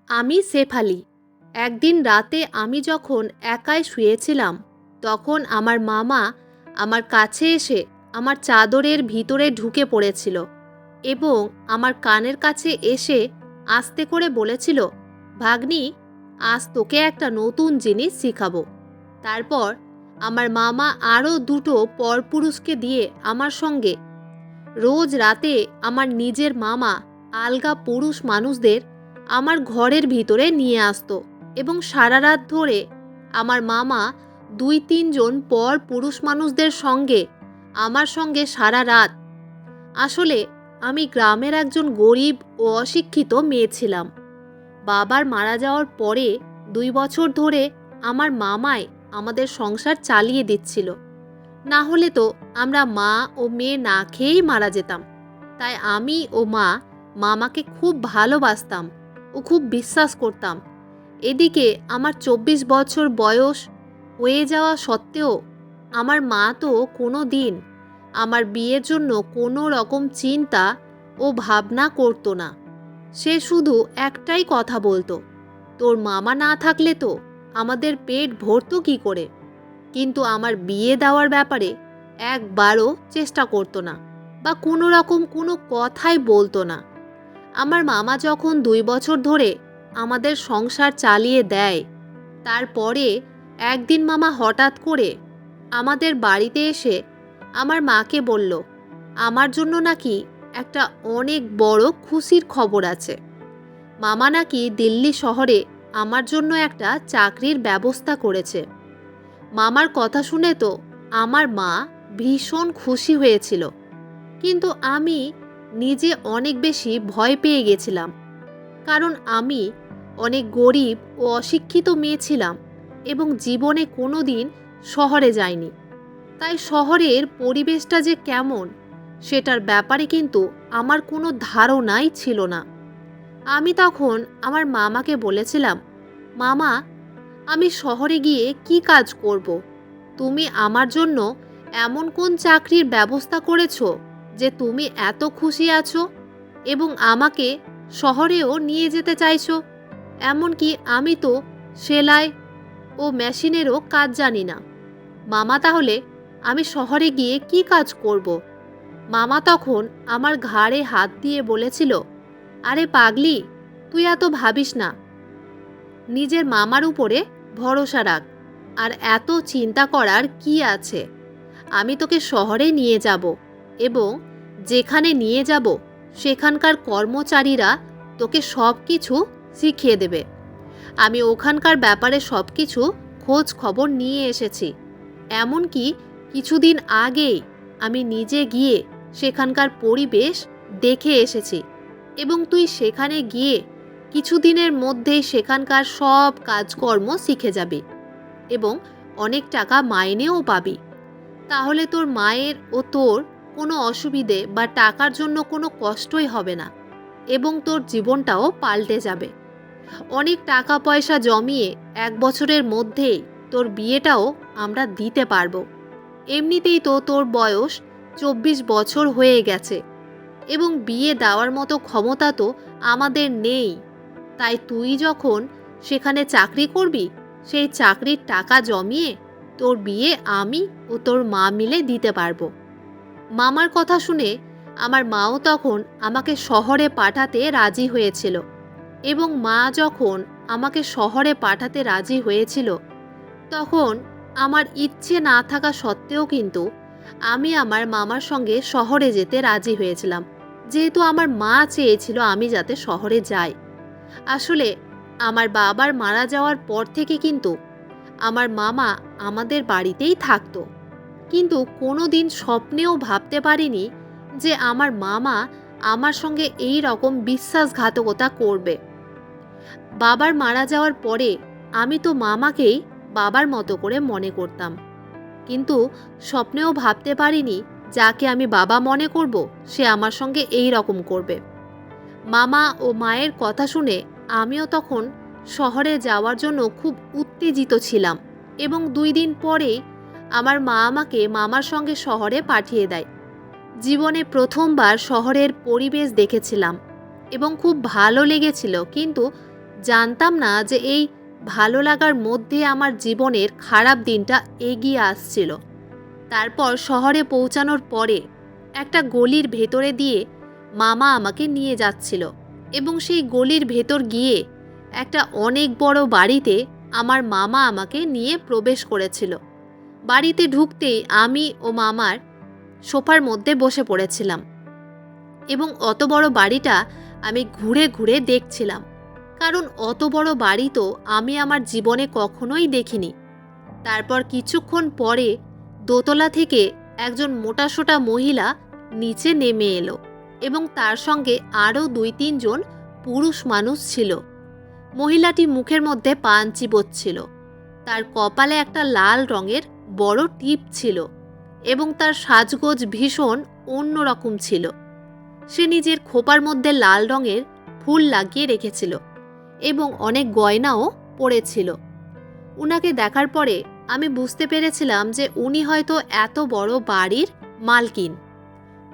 আমি শেফালি। একদিন রাতে আমি যখন একাই শুয়েছিলাম, তখন আমার মামা আমার কাছে এসে আমার চাদরের ভিতরে ঢুকে পড়েছিল এবং আমার কানের কাছে এসে আস্তে করে বলেছিল, ভাগ্নি, আজ তোকে একটা নতুন জিনিস শিখাবো। তারপর আমার মামা আরও দুটো পরপুরুষকে দিয়ে আমার সঙ্গে রোজ রাতে আমার নিজের মামা আলগা পুরুষ মানুষদের আমার ঘরের ভিতরে নিয়ে আসতো এবং সারা রাত ধরে আমার মামা ২-৩ জন পর পুরুষ মানুষদের সঙ্গে আমার সঙ্গে সারা রাত। আসলে আমি গ্রামের একজন গরিব ও অশিক্ষিত মেয়ে ছিলাম। বাবার মারা যাওয়ার পরে ২ বছর ধরে আমার মামাই আমাদের সংসার চালিয়ে দিচ্ছিল। না হলে তো আমরা মা ও মেয়ে না খেয়েই মারা যেতাম। তাই আমি ও মা মামাকে খুব ভালোবাসতাম ও খুব বিশ্বাস করতাম। এদিকে আমার ২৪ বছর বয়স হয়ে যাওয়া সত্ত্বেও আমার মা তো কোনো দিন আমার বিয়ের জন্য কোনো রকম চিন্তা ও ভাবনা করতো না। সে শুধু একটাই কথা বলতো, তোর মামা না থাকলে তো আমাদের পেট ভরতো কী করে। কিন্তু আমার বিয়ে দেওয়ার ব্যাপারে একবারও চেষ্টা করতো না বা কোনো রকম কোনো কথাই বলতো না। আমার মামা যখন ২ বছর ধরে আমাদের সংসার চালিয়ে দেয়, তারপরে একদিন মামা হঠাৎ করে আমাদের বাড়িতে এসে আমার মাকে বলল, আমার জন্য নাকি একটা অনেক বড় খুশির খবর আছে। মামা নাকি দিল্লি শহরে আমার জন্য একটা চাকরির ব্যবস্থা করেছে। মামার কথা শুনে তো আমার মা ভীষণ খুশি হয়েছিল, কিন্তু আমি নিজে অনেক বেশি ভয় পেয়ে গেছিলাম। কারণ আমি অনেক গরিব ও অশিক্ষিত মেয়ে ছিলাম এবং জীবনে কোনো দিন শহরে যাইনি। তাই শহরের পরিবেশটা যে কেমন সেটার ব্যাপারে কিন্তু আমার কোনো ধারণাই ছিল না। আমি তখন আমার মামাকে বলেছিলাম, মামা, আমি শহরে গিয়ে কি কাজ করব? তুমি আমার জন্য এমন কোন চাকরির ব্যবস্থা করেছো যে তুমি এত খুশি আছো এবং আমাকে শহরেও নিয়ে যেতে চাইছো? এমনকি আমি তো সেলাই ও মেশিনেরও কাজ জানি না। মামা, তাহলে আমি শহরে গিয়ে কি কাজ করব? মামা তখন আমার ঘাড়ে হাত দিয়ে বলেছিল, আরে পাগলি, তুই এত ভাবিস না, নিজের মামার উপরে ভরসা রাখ। আর এত চিন্তা করার কি আছে? আমি তোকে শহরে নিয়ে যাব এবং যেখানে নিয়ে যাব সেখানকার কর্মচারীরা তোকে সব কিছু শিখিয়ে দেবে। আমি ওখানকার ব্যাপারে সব কিছু খোঁজ খবর নিয়ে এসেছি। এমনকি কিছুদিন আগেই আমি নিজে গিয়ে সেখানকার পরিবেশ দেখে এসেছি এবং তুই সেখানে গিয়ে কিছুদিনের মধ্যেই সেখানকার সব কাজকর্ম শিখে যাবি এবং অনেক টাকা মাইনেও পাবি। তাহলে তোর মায়ের ও তোর কোনো অসুবিধে বা টাকার জন্য কোনো কষ্টই হবে না এবং তোর জীবনটাও পাল্টে যাবে। অনেক টাকা পয়সা জমিয়ে ১ বছরের মধ্যেই তোর বিয়েটাও আমরা দিতে পারবো। এমনিতেই তো তোর বয়স ২৪ বছর হয়ে গেছে এবং বিয়ে দেওয়ার মতো ক্ষমতা তো আমাদের নেই। তাই তুই যখন সেখানে চাকরি করবি, সেই চাকরির টাকা জমিয়ে তোর বিয়ে আমি ও তোর মা মিলে দিতে পারবো। মামার কথা শুনে আমার মাও তখন আমাকে শহরে পাঠাতে রাজি হয়েছিল এবং মা যখন আমাকে শহরে পাঠাতে রাজি হয়েছিল, তখন আমার ইচ্ছে না থাকা সত্ত্বেও কিন্তু আমি আমার মামার সঙ্গে শহরে যেতে রাজি হয়েছিলাম, যেহেতু আমার মা চেয়েছিল আমি যাতে শহরে যাই। আসলে আমার বাবার মারা যাওয়ার পর থেকে কিন্তু আমার মামা আমাদের বাড়িতেই থাকতো, কিন্তু কোনো দিন স্বপ্নেও ভাবতে পারিনি যে আমার মামা আমার সঙ্গে এই রকম বিশ্বাসঘাতকতা করবে। বাবার মারা যাওয়ার পরে আমি তো মামাকেই বাবার মতো করে মনে করতাম, কিন্তু স্বপ্নেও ভাবতে পারিনি যাকে আমি বাবা মনে করব সে আমার সঙ্গে এই রকম করবে। মামা ও মায়ের কথা শুনে আমিও তখন শহরে যাওয়ার জন্য খুব উত্তেজিত ছিলাম এবং ২ দিন পরে আমার মা আমাকে মামার সঙ্গে শহরে পাঠিয়ে দেয়। জীবনে প্রথমবার শহরের পরিবেশ দেখেছিলাম এবং খুব ভালো লেগেছিল, কিন্তু জানতাম না যে এই ভালো লাগার মধ্যে আমার জীবনের খারাপ দিনটা এগিয়ে আসছিল। তারপর শহরে পৌঁছানোর পরে একটা গলির ভেতরে দিয়ে মামা আমাকে নিয়ে যাচ্ছিল এবং সেই গলির ভেতর গিয়ে একটা অনেক বড় বাড়িতে আমার মামা আমাকে নিয়ে প্রবেশ করেছিল। বাড়িতে ঢুকতেই আমি ও মামার সোফার মধ্যে বসে পড়েছিলাম এবং অত বড় বাড়িটা আমি ঘুরে ঘুরে দেখছিলাম, কারণ অত বড় বাড়ি তো আমি আমার জীবনে কখনোই দেখিনি। তারপর কিছুক্ষণ পরে দোতলা থেকে একজন মোটাসোটা মহিলা নিচে নেমে এলো এবং তার সঙ্গে আরও ২-৩ জন পুরুষ মানুষ ছিল। মহিলাটি মুখের মধ্যে পান চিবোচ্ছিল। তার কপালে একটা লাল রঙের বড় টিপ ছিল এবং তার সাজগোজ ভীষণ অন্যরকম ছিল। সে নিজের খোপার মধ্যে লাল রঙের ফুল লাগিয়ে রেখেছিল এবং অনেক গয়নাও পরেছিল। উনাকে দেখার পরে আমি বুঝতে পেরেছিলাম যে উনি হয়তো এত বড় বাড়ির মালকিন।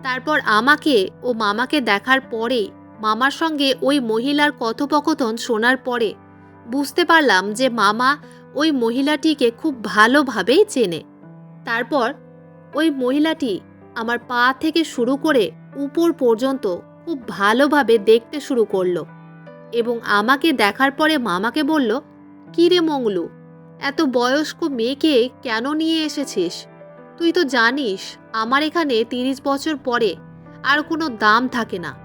তারপর আমাকে ও মামাকে দেখার পরে, মামার সঙ্গে ওই মহিলার কথোপকথন শোনার পরে বুঝতে পারলাম যে মামা ওই মহিলাটিকে খুব ভালোভাবেই চেনে। তারপর ওই মহিলাটি আমার পা থেকে শুরু করে উপর পর্যন্ত খুব ভালোভাবে দেখতে শুরু করলো এবং আমাকে দেখার পরে মামাকে বলল, "কি রে মংলু, এত বয়স্ক মেয়েকে কেন নিয়ে এসেছিস? তুই তো জানিস আমার এখানে ৩০ বছর পরে আর কোনো দাম থাকে না।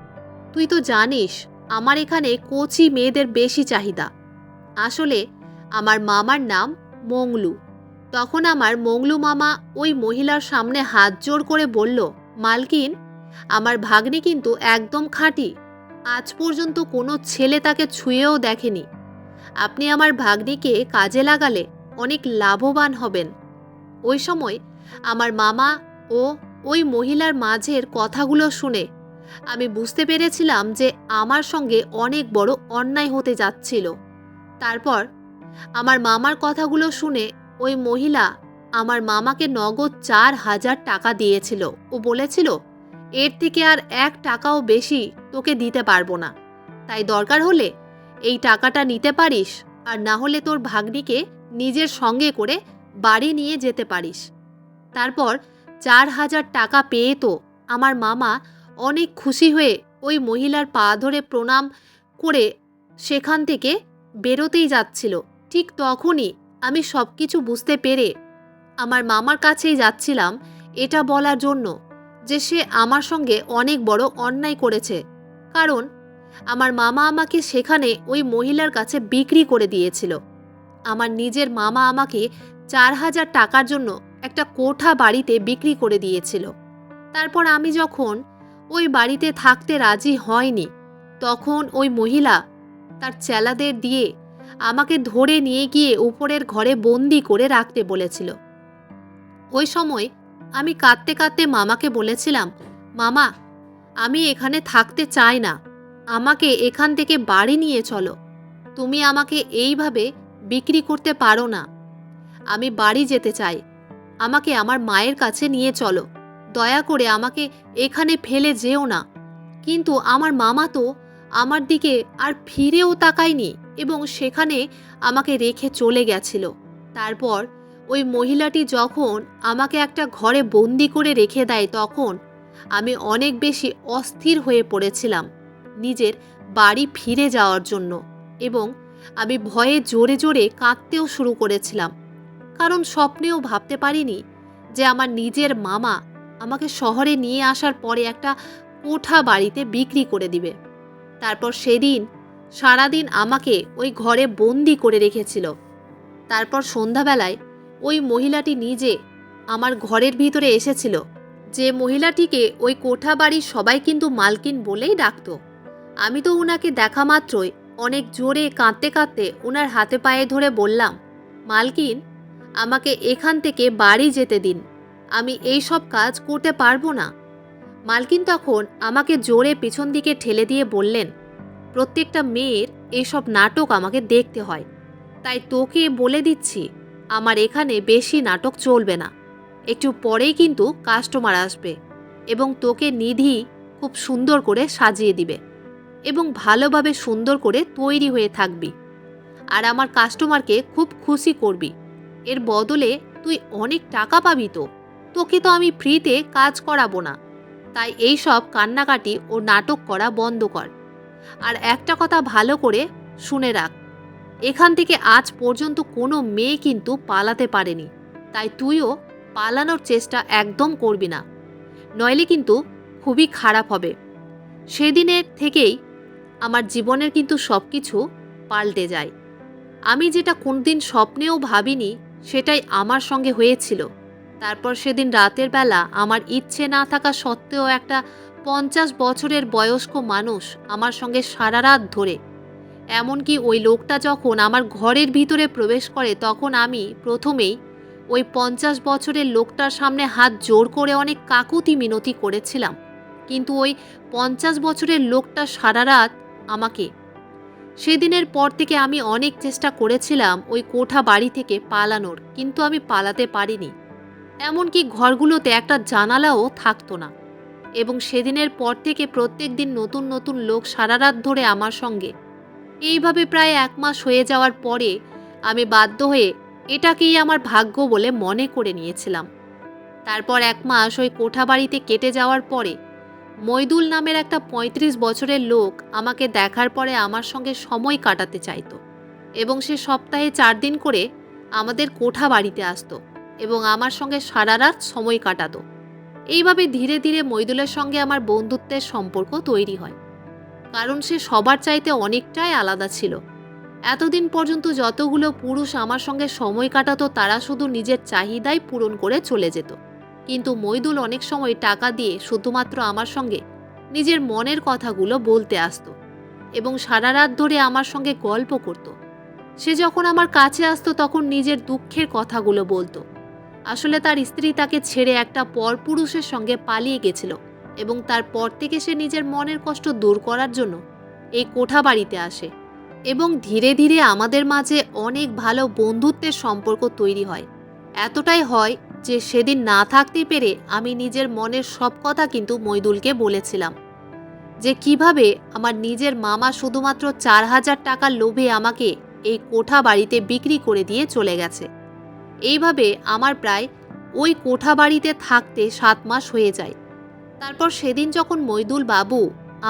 তুই তো জানিস আমার এখানে কচি মেয়েদের বেশি চাহিদা।" আসলে আমার মামার নাম মংলু। তখন আমার মংলু মামা ওই মহিলার সামনে হাত জোড় করে বলল, "মালকিন, আমার ভাগ্নি কিন্তু একদম খাঁটি। আজ পর্যন্ত কোনো ছেলে তাকে ছুঁয়েও দেখেনি। আপনি আমার ভাগ্নিকে কাজে লাগালে অনেক লাভবান হবেন।" ওই সময় আমার মামা ও ওই মহিলার মাঝের কথাগুলো শুনে আমি বুঝতে পেরেছিলাম যে আমার সঙ্গে অনেক বড় অন্যায় হতে যাচ্ছিল। তারপর আমার মামার কথাগুলো শুনে ওই মহিলা আমার মামাকে নগদ ৪,০০০ টাকা দিয়েছিল ও বলেছিল, "এর থেকে আর ১ টাকাও বেশি তোকে দিতে পারবো না। তাই দরকার হলে এই টাকাটা নিতে পারিস, আর না হলে তোর ভাগ্নিকে নিজের সঙ্গে করে বাড়ি নিয়ে যেতে পারিস।" তারপর ৪,০০০ টাকা পেয়ে তো আমার মামা অনেক খুশি হয়ে ওই মহিলার পা ধরে প্রণাম করে সেখান থেকে বেরোতেই যাচ্ছিল। ঠিক তখনই আমি সব কিছু বুঝতে পেরে আমার মামার কাছেই যাচ্ছিলাম এটা বলার জন্য যে সে আমার সঙ্গে অনেক বড় অন্যায় করেছে, কারণ আমার মামা আমাকে সেখানে ওই মহিলার কাছে বিক্রি করে দিয়েছিল। আমার নিজের মামা আমাকে ৪,০০০ টাকার জন্য একটা কোঠা বাড়িতে বিক্রি করে দিয়েছিল। তারপর আমি যখন ওই বাড়িতে থাকতে রাজি হয়নি, তখন ওই মহিলা তার চেলাদের দিয়ে আমাকে ধরে নিয়ে গিয়ে উপরের ঘরে বন্দি করে রাখতে বলেছিল। ওই সময় আমি কাঁদতে কাঁদতে মামাকে বলেছিলাম, "মামা, আমি এখানে থাকতে চাই না। আমাকে এখান থেকে বাড়ি নিয়ে চলো। তুমি আমাকে এইভাবে বিক্রি করতে পারো না। আমি বাড়ি যেতে চাই। আমাকে আমার মায়ের কাছে নিয়ে চলো। দয়া করে আমাকে এখানে ফেলে যেও না।" কিন্তু আমার মামা তো আমার দিকে আর ফিরেও তাকায়নি এবং সেখানে আমাকে রেখে চলে গেছিল। তারপর ওই মহিলাটি যখন আমাকে একটা ঘরে বন্দি করে রেখে দেয়, তখন আমি অনেক বেশি অস্থির হয়ে পড়েছিলাম নিজের বাড়ি ফিরে যাওয়ার জন্য এবং আমি ভয়ে জোরে জোরে কাঁদতেও শুরু করেছিলাম, কারণ স্বপ্নেও ভাবতে পারিনি যে আমার নিজের মামা আমাকে শহরে নিয়ে আসার পরে একটা কোঠা বাড়িতে বিক্রি করে দিবে। তারপর সেদিন সারাদিন আমাকে ওই ঘরে বন্দি করে রেখেছিল। তারপর সন্ধ্যাবেলায় ওই মহিলাটি নিজে আমার ঘরের ভিতরে এসেছিল। যে মহিলাটিকে ওই কোঠা বাড়ির সবাই কিন্তু মালকিন বলেই ডাকতো। আমি তো উনাকে দেখা মাত্রই অনেক জোরে কাঁদতে কাঁদতে উনার হাতে পায়ে ধরে বললাম, "মালকিন, আমাকে এখান থেকে বাড়ি যেতে দিন। আমি এই সব কাজ করতে পারবো না।" মালকিন তখন আমাকে জোরে পিছন দিকে ঠেলে দিয়ে বললেন, "প্রত্যেকটা মেয়ের এইসব নাটক আমাকে দেখতে হয়, তাই তোকে বলে দিচ্ছি আমার এখানে বেশি নাটক চলবে না। একটু পরেই কিন্তু কাস্টমার আসবে এবং তোকে নিধি খুব সুন্দর করে সাজিয়ে দিবে। এবং ভালোভাবে সুন্দর করে তৈরি হয়ে থাকবি আর আমার কাস্টমারকে খুব খুশি করবি। এর বদলে তুই অনেক টাকা পাবি। তোকে তো আমি ফ্রিতে কাজ করাবো না। তাই এই সব কান্নাকাটি ও নাটক করা বন্ধ কর। আর একটা কথা ভালো করে শুনে রাখ, এখান থেকে আজ পর্যন্ত কোনো মেয়ে কিন্তু পালাতে পারেনি। তাই তুইও পালানোর চেষ্টা একদম করবি না, নইলে কিন্তু খুবই খারাপ হবে। সেদিনের থেকেই আমার জীবনের কিন্তু সব কিছু পাল্টে যায়। আমি যেটা কোনদিন স্বপ্নেও ভাবিনি সেটাই আমার সঙ্গে হয়েছিল। তারপর সেদিন রাতের বেলা আমার ইচ্ছে না থাকা সত্ত্বেও একটা 50 বছরের বয়স্ক মানুষ আমার সঙ্গে সারা রাত ধরে, এমনকি ওই লোকটা যখন আমার ঘরের ভিতরে প্রবেশ করে তখন আমি প্রথমেই ওই 50 বছরের লোকটার সামনে হাত জোর করে অনেক কাকুতি মিনতি করেছিলাম। কিন্তু ওই 50 বছরের লোকটা সারা রাত আমাকে, সেদিনের পর থেকে আমি অনেক চেষ্টা করেছিলাম ওই কোঠা বাড়ি থেকে পালানোর, কিন্তু আমি পালাতে পারিনি। এমনকি ঘরগুলোতে একটা জানালাও থাকতো না। এবং সেদিনের পর থেকে প্রত্যেক দিন নতুন নতুন লোক সারা রাত ধরে আমার সঙ্গে। এইভাবে প্রায় 1 মাস হয়ে যাওয়ার পরে আমি বাধ্য হয়ে এটাকেই আমার ভাগ্য বলে মনে করে নিয়েছিলাম। তারপর 1 মাস ওই কোঠা বাড়িতে কেটে যাওয়ার পরে মইদুল নামের একটা 35 বছরের লোক আমাকে দেখার পরে আমার সঙ্গে সময় কাটাতে চাইতো এবং সে সপ্তাহে 4 দিন করে আমাদের কোঠা বাড়িতে আসতো এবং আমার সঙ্গে সারা রাত সময় কাটাতো। এইভাবে ধীরে ধীরে মইদুলের সঙ্গে আমার বন্ধুত্বের সম্পর্ক তৈরি হয়, কারণ সে সবার চাইতে অনেকটাই আলাদা ছিল। এতদিন পর্যন্ত যতগুলো পুরুষ আমার সঙ্গে সময় কাটাতো তারা শুধু নিজের চাহিদাই পূরণ করে চলে যেত, কিন্তু মইদুল অনেক সময় টাকা দিয়ে শুধুমাত্র আমার সঙ্গে নিজের মনের কথাগুলো বলতে আসতো এবং সারা রাত ধরে আমার সঙ্গে গল্প করত। সে যখন আমার কাছে আসতো তখন নিজের দুঃখের কথাগুলো বলতো। আসলে তার স্ত্রী তাকে ছেড়ে একটা পরপুরুষের সঙ্গে পালিয়ে গেছিল এবং তারপর থেকে সে নিজের মনের কষ্ট দূর করার জন্য এই কোঠা বাড়িতে আসে এবং ধীরে ধীরে আমাদের মাঝে অনেক ভালো বন্ধুত্বের সম্পর্ক তৈরি হয়। এতটাই হয় যে সেদিন না থাকতে পেরে আমি নিজের মনের সব কথা কিন্তু মইদুলকে বলেছিলাম, যে কিভাবে আমার নিজের মামা শুধুমাত্র 4000 টাকার লোভে আমাকে এই কোঠা বাড়িতে বিক্রি করে দিয়ে চলে গেছে। এইভাবে আমার প্রায় ওই কোঠা বাড়িতে থাকতে 7 মাস হয়ে যায়। তারপর সেদিন যখন মইদুল বাবু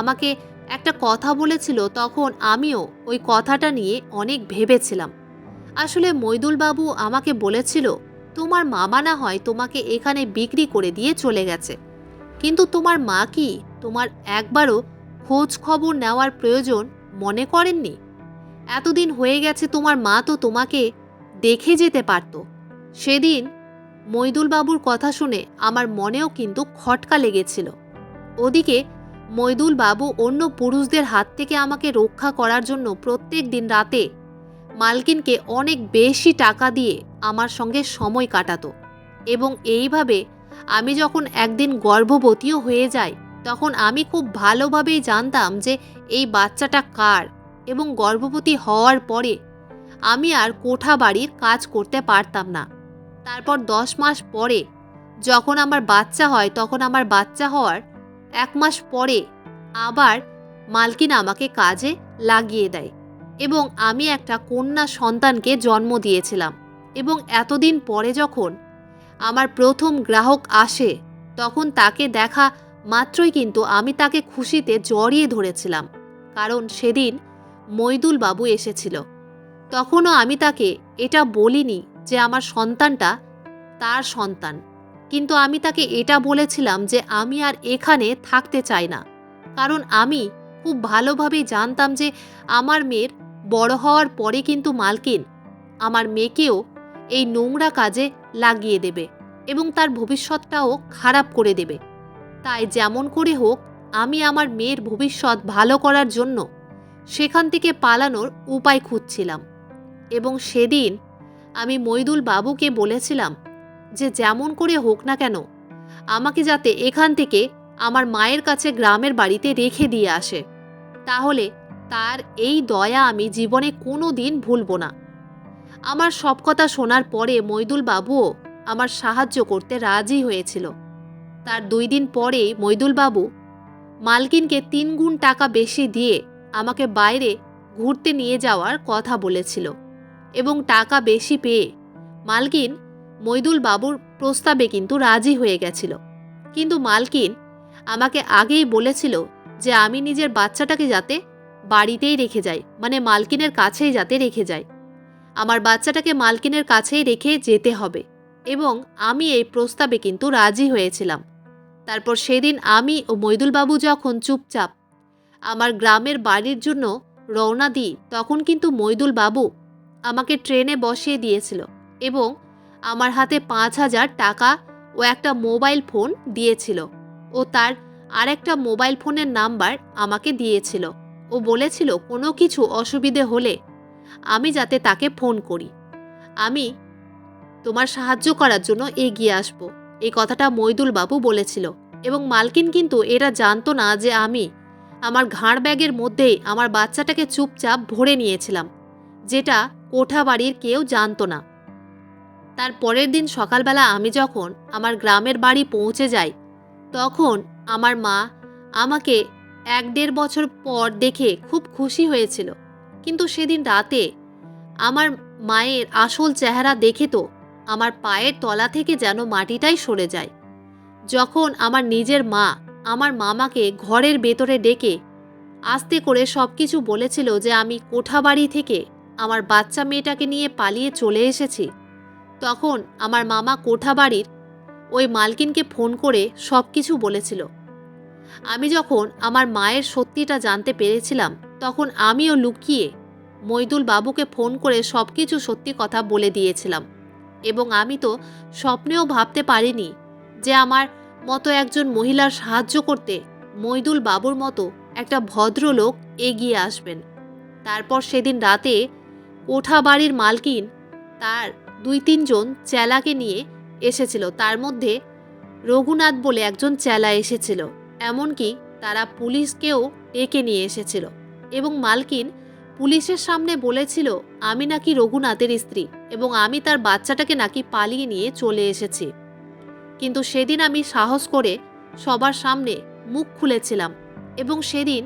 আমাকে একটা কথা বলেছিল তখন আমিও ওই কথাটা নিয়ে অনেক ভেবেছিলাম। আসলে মইদুল বাবু আমাকে বলেছিল, তোমার মামা না হয় তোমাকে এখানে বিক্রি করে দিয়ে চলে গেছে, কিন্তু তোমার মা কি তোমার একবারও খোঁজ খবর নেওয়ার প্রয়োজন মনে করেননি? এতদিন হয়ে গেছে, তোমার মা তো তোমাকে দেখে যেতে পারত। সেদিন মইদুল বাবুর কথা শুনে আমার মনেও কিন্তু খটকা লেগেছিল। ওদিকে মইদুল বাবু অন্য পুরুষদের হাত থেকে আমাকে রক্ষা করার জন্য প্রত্যেক দিন রাতে মালকিনকে অনেক বেশি টাকা দিয়ে আমার সঙ্গে সময় কাটাতো এবং এইভাবে আমি যখন একদিন গর্ভবতীও হয়ে যাই তখন আমি খুব ভালোভাবেই জানতাম যে এই বাচ্চাটা কার, এবং গর্ভবতী হওয়ার পরে আমি আর কোঠা বাড়ির কাজ করতে পারতাম না। তারপর 10 মাস পরে যখন আমার বাচ্চা হয় তখন আমার বাচ্চা হওয়ার 1 মাস পরে আবার মালকিন আমাকে কাজে লাগিয়ে দেয় এবং আমি একটা কন্যা সন্তানকে জন্ম দিয়েছিলাম। এবং এতদিন পরে যখন আমার প্রথম গ্রাহক আসে তখন তাকে দেখা মাত্রই কিন্তু আমি তাকে খুশিতে জড়িয়ে ধরেছিলাম, কারণ সেদিন মইদুল বাবু এসেছিল। তখনও আমি তাকে এটা বলিনি যে আমার সন্তানটা তার সন্তান, কিন্তু আমি তাকে এটা বলেছিলাম যে আমি আর এখানে থাকতে চাই না, কারণ আমি খুব ভালোভাবেই জানতাম যে আমার মেয়ের বড় হওয়ার পরে কিন্তু মালকিন আমার মেয়েকেও এই নোংরা কাজে লাগিয়ে দেবে এবং তার ভবিষ্যৎটাও খারাপ করে দেবে। তাই যেমন করে হোক আমি আমার মেয়ের ভবিষ্যৎ ভালো করার জন্য সেখান থেকে পালানোর উপায় খুঁজছিলাম। এবং সেদিন আমি মইদুল বাবুকে বলেছিলাম যে যেমন করে হোক না কেন আমাকে যাতে এখান থেকে আমার মায়ের কাছে গ্রামের বাড়িতে রেখে দিয়ে আসে, তাহলে তার এই দয়া আমি জীবনে কোনো দিন ভুলব না। আমার সব কথা শোনার পরে মইদুল বাবুও আমার সাহায্য করতে রাজি হয়েছিল। তার 2 দিন পরে মইদুল বাবু মালকিনকে ৩ গুণ টাকা বেশি দিয়ে আমাকে বাইরে ঘুরতে নিয়ে যাওয়ার কথা বলেছিল এবং টাকা বেশি পেয়ে মালকিন মইদুল বাবুর প্রস্তাবে কিন্তু রাজি হয়ে গেছিল। কিন্তু মালকিন আমাকে আগেই বলেছিল যে আমি নিজের বাচ্চাটাকে যাতে বাড়িতেই রেখে যাই, মানে মালকিনের কাছেই যাতে রেখে যাই। আমার বাচ্চাটাকে মালকিনের কাছেই রেখে যেতে হবে এবং আমি এই প্রস্তাবে কিন্তু রাজি হয়েছিলাম। তারপর সেদিন আমি ও মইদুল বাবু যখন চুপচাপ আমার গ্রামের বাড়ির জন্য রওনা দিই, তখন কিন্তু মইদুল বাবু আমাকে ট্রেনে বসিয়ে দিয়েছিল এবং আমার হাতে ৫,০০০ টাকা ও একটা মোবাইল ফোন দিয়েছিল ও তার আরেকটা মোবাইল ফোনের নাম্বার আমাকে দিয়েছিল ও বলেছিল কোনো কিছু অসুবিধে হলে আমি যাতে তাকে ফোন করি, আমি তোমার সাহায্য করার জন্য এগিয়ে আসব। এই কথাটা মইদুল বাবু বলেছিল এবং মালকিন কিন্তু এরা জানতো না যে আমি আমার ঘাড় ব্যাগের মধ্যেই আমার বাচ্চাটাকে চুপচাপ ভরে নিয়েছিলাম, যেটা কোঠাবাড়ির কেউ জানতো না। তার পরের দিন সকালবেলা আমি যখন আমার গ্রামের বাড়ি পৌঁছে যাই, তখন আমার মা আমাকে ১-১.৫ বছর পর দেখে খুব খুশি হয়েছিল। কিন্তু সেদিন রাতে আমার মায়ের আসল চেহারা দেখে তো আমার পায়ের তলা থেকে যেন মাটিটাই সরে যায়। যখন আমার নিজের মা আমার মামাকে ঘরের ভেতরে ডেকে আস্তে করে সব কিছু বলেছিল যে আমি কোঠাবাড়ি থেকে আমার বাচ্চা মেয়েটাকে নিয়ে পালিয়ে চলে এসেছি, তখন আমার মামা কোঠাবাড়ির ওই মালকিনকে ফোন করে সব কিছু বলেছিল। আমি যখন আমার মায়ের সত্যিটা জানতে পেরেছিলাম, তখন আমিও লুকিয়ে মইদুল বাবুকে ফোন করে সব কিছু সত্যি কথা বলে দিয়েছিলাম এবং আমি তো স্বপ্নেও ভাবতে পারিনি যে আমার মতো একজন মহিলার সাহায্য করতে মইদুল বাবুর মতো একটা ভদ্রলোক এগিয়ে আসবেন। তারপর সেদিন রাতে কোঠাবাড়ির মালকিন তার ২-৩ জন চেলাকে নিয়ে এসেছিল, তার মধ্যে রঘুনাথ বলে একজন চেলা এসেছিল, এমনকি তারা পুলিশকেও ডেকে নিয়ে এসেছিল এবং মালকিন পুলিশের সামনে বলেছিল আমি নাকি রঘুনাথের স্ত্রী এবং আমি তার বাচ্চাটাকে নাকি পালিয়ে নিয়ে চলে এসেছি। কিন্তু সেদিন আমি সাহস করে সবার সামনে মুখ খুলেছিলাম এবং সেদিন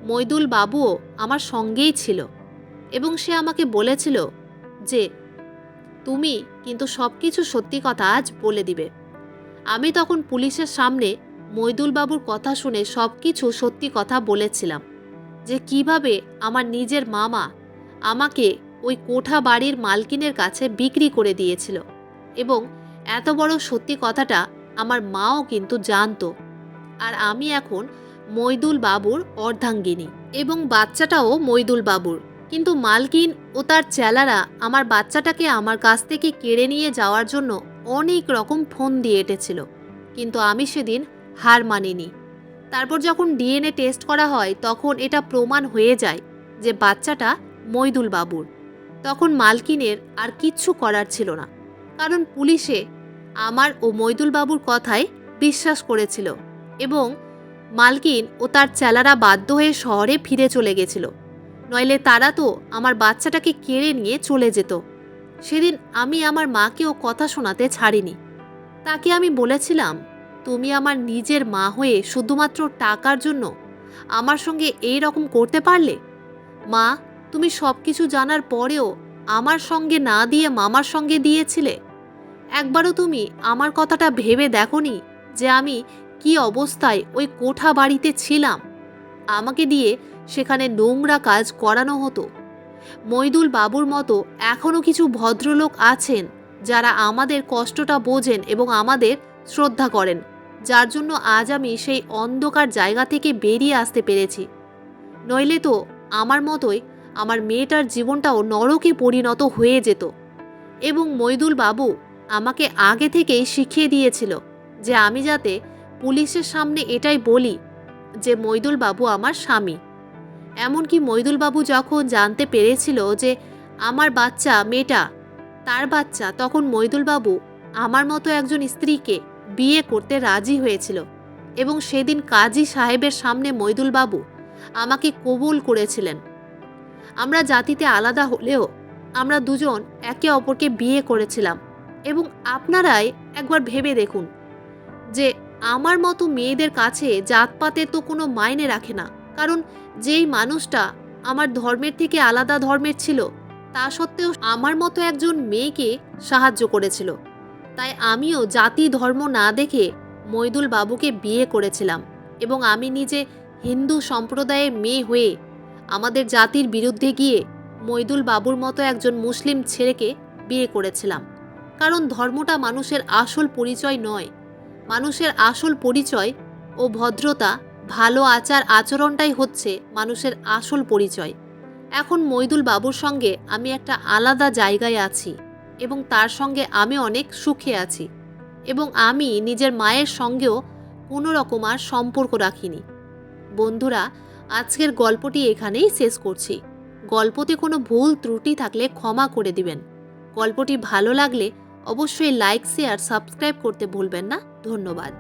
মইদুল বাবুও আমার সঙ্গেই ছিল এবং সে আমাকে বলেছিল যে তুমি কিন্তু সব কিছু সত্যি কথা আজ বলে দিবে। আমি তখন পুলিশের সামনে মইদুল বাবুর কথা শুনে সব কিছু সত্যি কথা বলেছিলাম, যে কিভাবে আমার নিজের মামা আমাকে ওই কোঠা বাড়ির মালকিনের কাছে বিক্রি করে দিয়েছিল এবং এত বড় সত্যি কথাটা আমার মাও কিন্তু জানতো। আর আমি এখন মইদুল বাবুর অর্ধাঙ্গিনী এবং বাচ্চাটাও মইদুল বাবুর। কিন্তু মালকিন ও তার চেলারা আমার বাচ্চাটাকে আমার কাছ থেকে কেড়ে নিয়ে যাওয়ার জন্য অনেক রকম ফোন দিয়ে এঁটেছিল, কিন্তু আমি সেদিন হার মানিনি। তারপর যখন ডিএনএ টেস্ট করা হয়, তখন এটা প্রমাণ হয়ে যায় যে বাচ্চাটা মইদুল বাবুর। তখন মালকিনের আর কিচ্ছু করার ছিল না, কারণ পুলিশে আমার ও মইদুল বাবুর কথায় বিশ্বাস করেছিল এবং মালকিন ও তার চেলারা বাধ্য হয়ে শহরে ফিরে চলে গেছিল, নইলে তারা তো আমার বাচ্চাটাকে কেড়ে নিয়ে চলে যেত। সেদিন আমি আমার মাকেও কথা শোনাতে ছাড়িনি। তাকে আমি বলেছিলাম, তুমি আমার নিজের মা হয়ে শুধুমাত্র টাকার জন্য আমার সঙ্গে এই রকম করতে পারলে? মা, তুমি সব কিছু জানার পরেও আমার সঙ্গে না দিয়ে মামার সঙ্গে দিয়েছিলে। একবারও তুমি আমার কথাটা ভেবে দেখোনি যে আমি কি অবস্থায় ওই কোঠা বাড়িতে ছিলাম? আমাকে দিয়ে সেখানে নোংরা কাজ করানো হতো। মইদুল বাবুর মতো এখনও কিছু ভদ্রলোক আছেন যারা আমাদের কষ্টটা বোঝেন এবং আমাদের শ্রদ্ধা করেন, যার জন্য আজ আমি সেই অন্ধকার জায়গা থেকে বেরিয়ে আসতে পেরেছি। নইলে তো আমার মতোই আমার মেয়েটার জীবনটাও নরকে পরিণত হয়ে যেত। এবং মইদুল বাবু আমাকে আগে থেকেই শিখিয়ে দিয়েছিল যে আমি যাতে পুলিশের সামনে এটাই বলি যে মইদুল বাবু আমার স্বামী। এমনকি মইদুল বাবু যখন জানতে পেরেছিল যে আমার বাচ্চা মেয়েটা তার বাচ্চা, তখন মইদুল বাবু আমার মতো একজন স্ত্রীকে বিয়ে করতে রাজি হয়েছিল এবং সেদিন কাজী সাহেবের সামনে মইদুল বাবু আমাকে কবুল করেছিলেন। আমরা জাতিতে আলাদা হলেও আমরা দুজন একে অপরকে বিয়ে করেছিলাম এবং আপনারাই একবার ভেবে দেখুন যে আমার মতো মেয়েদের কাছে জাতপাতের তো কোনো মাইনে রাখে না, কারণ যেই মানুষটা আমার ধর্মের থেকে আলাদা ধর্মের ছিল তা সত্ত্বেও আমার মতো একজন মেয়েকে সাহায্য করেছিল। তাই আমিও জাতি ধর্ম না দেখে মইদুল বাবুকে বিয়ে করেছিলাম এবং আমি নিজে হিন্দু সম্প্রদায়ের মেয়ে হয়ে আমাদের জাতির বিরুদ্ধে গিয়ে মইদুল বাবুর মতো একজন মুসলিম ছেলেকে বিয়ে করেছিলাম। কারণ ধর্মটা মানুষের আসল পরিচয় নয়, মানুষের আসল পরিচয় ও ভদ্রতা, ভালো আচার আচরণটাই হচ্ছে মানুষের আসল পরিচয়। এখন মইদুল বাবুর সঙ্গে আমি একটা আলাদা জায়গায় আছি এবং তার সঙ্গে আমি অনেক সুখে আছি এবং আমি নিজের মায়ের সঙ্গেও কোনো রকম আর সম্পর্ক রাখিনি। বন্ধুরা, আজকের গল্পটি এখানেই শেষ করছি। গল্পতে কোনো ভুল ত্রুটি থাকলে ক্ষমা করে দিবেন। গল্পটি ভালো লাগলে অবশ্যই লাইক, শেয়ার, সাবস্ক্রাইব করতে ভুলবেন না। ধন্যবাদ।